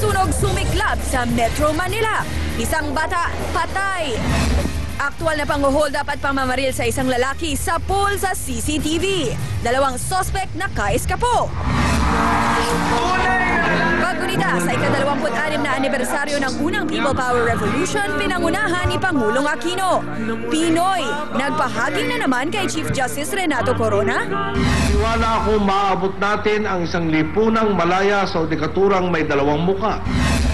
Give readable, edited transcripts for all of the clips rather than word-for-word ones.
Sunog sumiklab sa Metro Manila. Isang bata, patay. Aktual na pang-hold up at pamamaril sa isang lalaki sa pool sa CCTV. Dalawang sospek nakaiskapo. Paggunita sa ika-26 na anibersaryo ng unang People Power Revolution, pinangunahan ni Pangulong Aquino. Pinoy, nagpahaging na naman kay Chief Justice Renato Corona. Tiwala ako maabot natin ang isang lipunang malaya sa udikaturang may dalawang muka.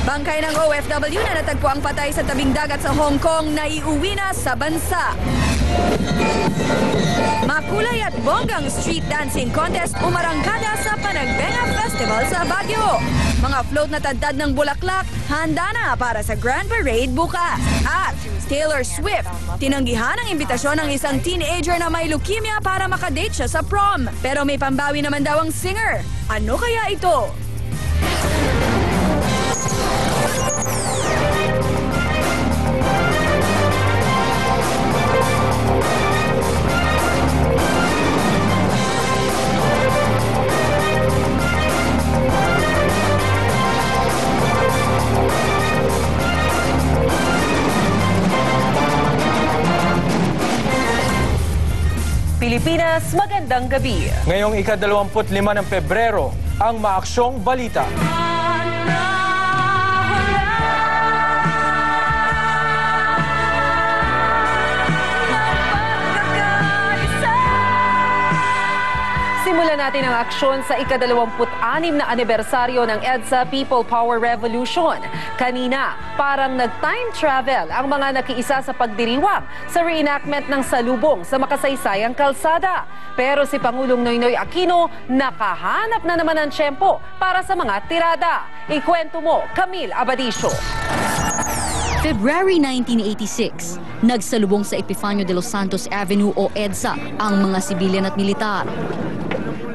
Bangkay ng OFW na natagpo ang patay sa tabing dagat sa Hong Kong na iuwi na sa bansa. Makulay at bonggang street dancing contest umarangkada sa Panagbenga Festival sa Baguio. Mga float na tadtad ng bulaklak, handa na para sa Grand Parade bukas. At Taylor Swift, tinanggihan ang imbitasyon ng isang teenager na may leukemia para makadate siya sa prom. Pero may pambawi naman daw ang singer. Ano kaya ito? Pilipinas, magandang gabi. Ngayong ika-25 ng Pebrero, ang maaksyong balita. Simulan natin ang aksyon sa ika-26 na anibersaryo ng EDSA People Power Revolution. Kanina, parang nag-time travel ang mga nakiisa sa pagdiriwang sa reenactment ng salubong sa makasaysayang kalsada. Pero si Pangulong Noynoy Aquino nakahanap na naman ng tiyempo para sa mga tirada. Ikwento mo, Camille Abadisio. February 1986, nagsalubong sa Epifanio de los Santos Avenue o EDSA ang mga sibilyan at militar.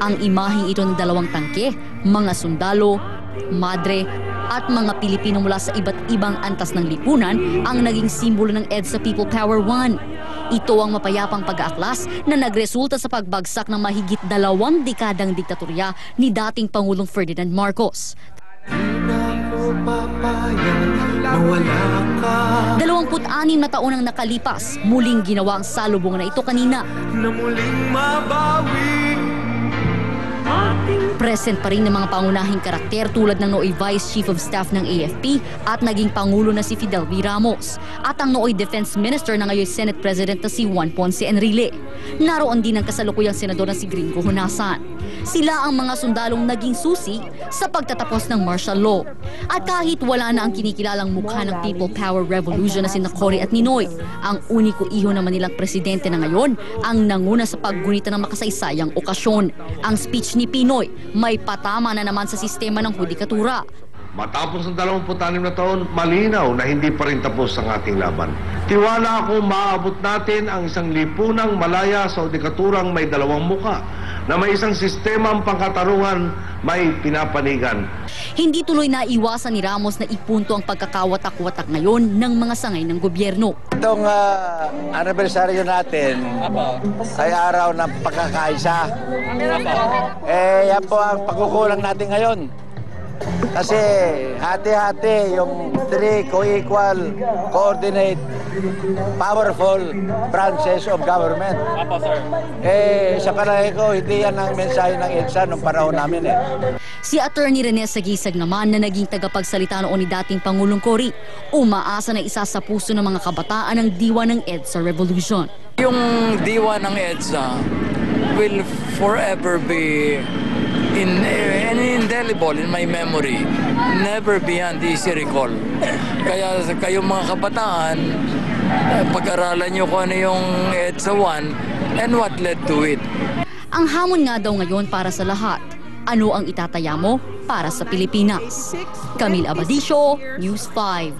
Ang imaheng ito ng dalawang tangke, mga sundalo, madre at mga Pilipino mula sa iba't ibang antas ng lipunan ang naging simbolo ng EDSA People Power 1. Ito ang mapayapang pag-aaklas na nagresulta sa pagbagsak ng mahigit 2 dekadang diktatorya ni dating Pangulong Ferdinand Marcos. 26 na taon ang nakalipas, muling ginawa ang salubong na ito kanina. Present pa rin ng mga pangunahing karakter tulad ng nooy Vice Chief of Staff ng AFP at naging Pangulo na si Fidel V. Ramos at ang nooy Defense Minister na ngayon Senate President na si Juan Ponce Enrile. Naroon din ang kasalukuyang senador na si Gringo Honasan. Sila ang mga sundalong naging susi sa pagtatapos ng martial law. At kahit wala na ang kinikilalang mukha ng People Power Revolution na sina Cory at Ninoy, ang uniko iho naman nilang presidente na ngayon ang nanguna sa paggunita ng makasaysayang okasyon. Ang speech ni Pinoy may patama na naman sa sistema ng hudikatura. Matapos ang 26 na taon, malinaw na hindi pa rin tapos ang ating laban. Tiwala ako maabot natin ang isang lipunang malaya sa udikaturang may dalawang muka, na may isang sistema ang pangkatarungan may pinapanigan. Hindi tuloy na iwasan ni Ramos na ipunto ang pagkakawatak-watak ngayon ng mga sangay ng gobyerno. Itong anibersaryo natin ay araw ng pagkakaisa. Yan po ang pagkukulang natin ngayon. Kasi hati-hati yung 3 co-equal, coordinate, powerful branches of government. Sa palagay ko, hindi yan ang mensahe ng EDSA nung panahon namin Si Attorney Rene Sagisag naman na naging tagapagsalita noon ni dating Pangulong Cory, umaasa na isa sa puso ng mga kabataan ang diwa ng EDSA Revolution. Yung diwa ng EDSA will forever be indelible in my memory, never beyond easy recall. Kaya kayong mga kabataan, pag-aralan nyo kung ano yung EDSA 1 and what led to it. Ang hamon nga daw ngayon para sa lahat, ano ang itataya mo para sa Pilipinas? Camille Abadisio, News 5.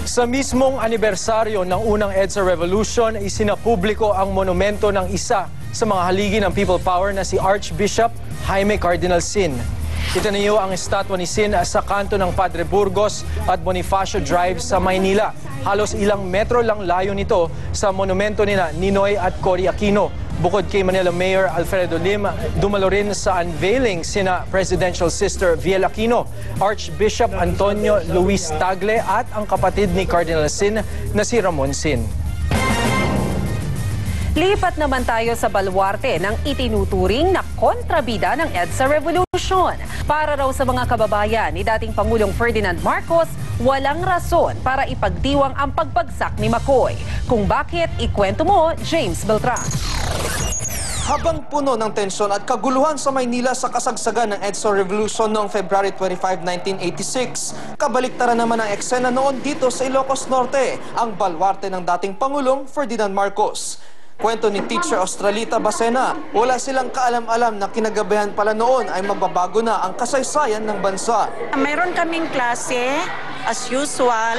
Sa mismong anibersaryo ng unang EDSA Revolution, isinapubliko ang monumento ng isa sa mga haligi ng People Power na si Archbishop Jaime Cardinal Sin. Itinayo ang estatwa ni Sin sa kanto ng Padre Burgos at Bonifacio Drive sa Maynila. Halos ilang metro lang layo nito sa monumento nina Ninoy at Cory Aquino. Bukod kay Manila Mayor Alfredo Lim, dumalo rin sa unveiling sina Presidential Sister Viel Aquino, Archbishop Antonio Luis Tagle at ang kapatid ni Cardinal Sin na si Ramon Sin. Lipat naman tayo sa baluarte ng itinuturing na kontrabida ng EDSA Revolution. Para raw sa mga kababayan ni dating Pangulong Ferdinand Marcos, walang rason para ipagdiwang ang pagbagsak ni McCoy. Kung bakit, ikwento mo, James Beltran. Habang puno ng tensyon at kaguluhan sa Maynila sa kasagsagan ng EDSA Revolution noong February 25, 1986, kabaliktaran naman ang eksena noon dito sa Ilocos Norte, ang baluarte ng dating Pangulong Ferdinand Marcos. Kwento ni Teacher Australita Bacena, wala silang kaalam-alam na kinagabihan pala noon ay magbabago na ang kasaysayan ng bansa. Mayroon kaming klase, as usual,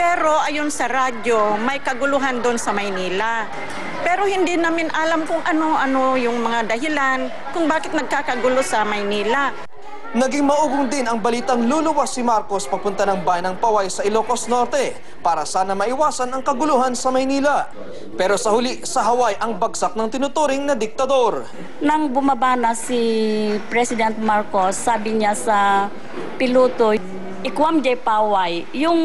pero ayon sa radyo, may kaguluhan doon sa Maynila. Pero hindi namin alam kung ano-ano yung mga dahilan kung bakit nagkakagulo sa Maynila. Naging maugong din ang balitang luluwas si Marcos papunta ng bayan ng Paway sa Ilocos Norte para sana maiwasan ang kaguluhan sa Maynila. Pero sa huli, sa Hawaii ang bagsak ng tinuturing na diktador. Nang bumaba na si President Marcos, sabi niya sa piloto, ikuam jay Paway, yung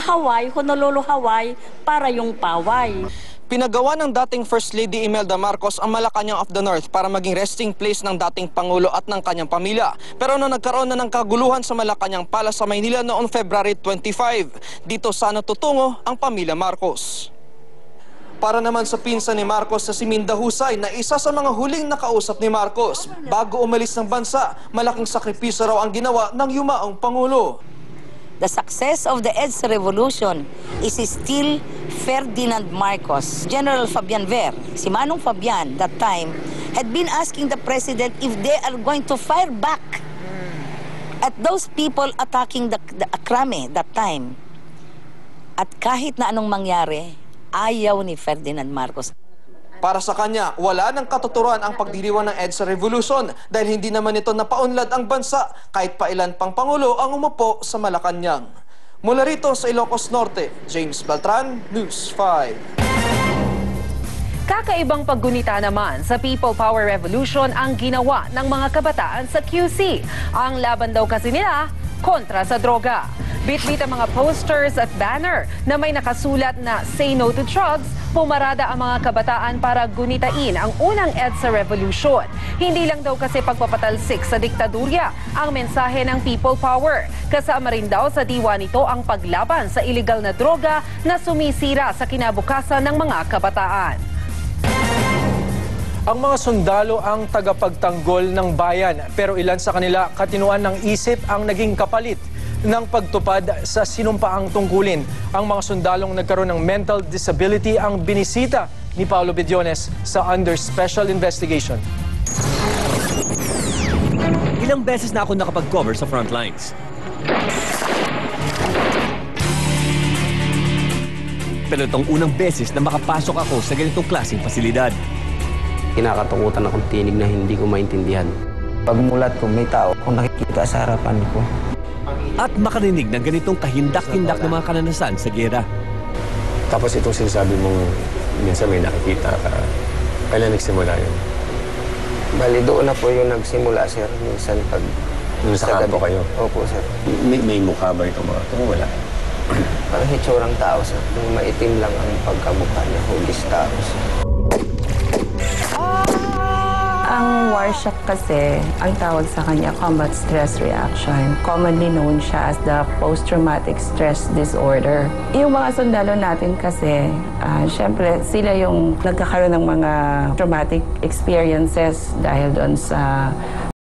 Hawaii, Honolulu, Hawaii, para yung Paway. Pinagawa ng dating First Lady Imelda Marcos ang Malacanang of the North para maging resting place ng dating Pangulo at ng kanyang pamilya. Pero nung nagkaroon na ng kaguluhan sa Malacanang Palace sa Maynila noong February 25, dito sana tutungo ang pamilya Marcos. Para naman sa pinsan ni Marcos sa si Minda Husay na isa sa mga huling nakausap ni Marcos, bago umalis ng bansa, malaking sakripisyo raw ang ginawa ng yumaong Pangulo. The success of the EDSA Revolution is still Ferdinand Marcos. General Fabian Ver, si Manong Fabian, that time, had been asking the President if they are going to fire back at those people attacking the Akrame that time. At kahit na anong mangyari, ayaw ni Ferdinand Marcos. Para sa kanya, wala nang katuturuan ang pagdiriwang ng EDSA Revolution dahil hindi naman ito napaunlad ang bansa kahit pa ilan pang Pangulo ang umupo sa Malacanang. Mula rito sa Ilocos Norte, James Beltran, News 5. Kakaibang paggunita naman sa People Power Revolution ang ginawa ng mga kabataan sa QC. Ang laban daw kasi nila kontra sa droga. Bitbit ang mga posters at banner na may nakasulat na Say No to Drugs, pumarada ang mga kabataan para gunitain ang unang EDSA Revolution. Hindi lang daw kasi pagpapatalsik sa diktadurya ang mensahe ng People Power. Kasama rin daw sa diwa nito ang paglaban sa iligal na droga na sumisira sa kinabukasan ng mga kabataan. Ang mga sundalo ang tagapagtanggol ng bayan, pero ilan sa kanila katinuan ng isip ang naging kapalit ng pagtupad sa sinumpaang tungkulin. Ang mga sundalong nagkaroon ng mental disability ang binisita ni Paolo Bediones sa Under Special Investigation. Ilang beses na ako nakapag-cover sa front lines. Pero itong unang beses na makapasok ako sa ganitong klaseng pasilidad. Kinakatakutan akong tinig na hindi ko maintindihan. Pagmulat ko, may tao kung nakikita sa harapan ko. At makarinig ng ganitong kahindak-hindak na mga kananasan sa gera. Tapos itong sinasabi mong minsan may nakikita ka, kailan nagsimula yun? Bali, doon na po yung nagsimula, sir. Minsan pag... Nung sa kampo kayo? Opo, sir. May mukha ba itong mga ito? Wala. Parang hitsurang tao, sir. Yung maitim lang ang pagkamukha niya, hugis tao, sir. Ang Warshock kasi, ang tawag sa kanya, combat stress reaction. Commonly known siya as the post-traumatic stress disorder. Yung mga sundalo natin kasi, syempre sila yung nagkakaroon ng mga traumatic experiences dahil doon sa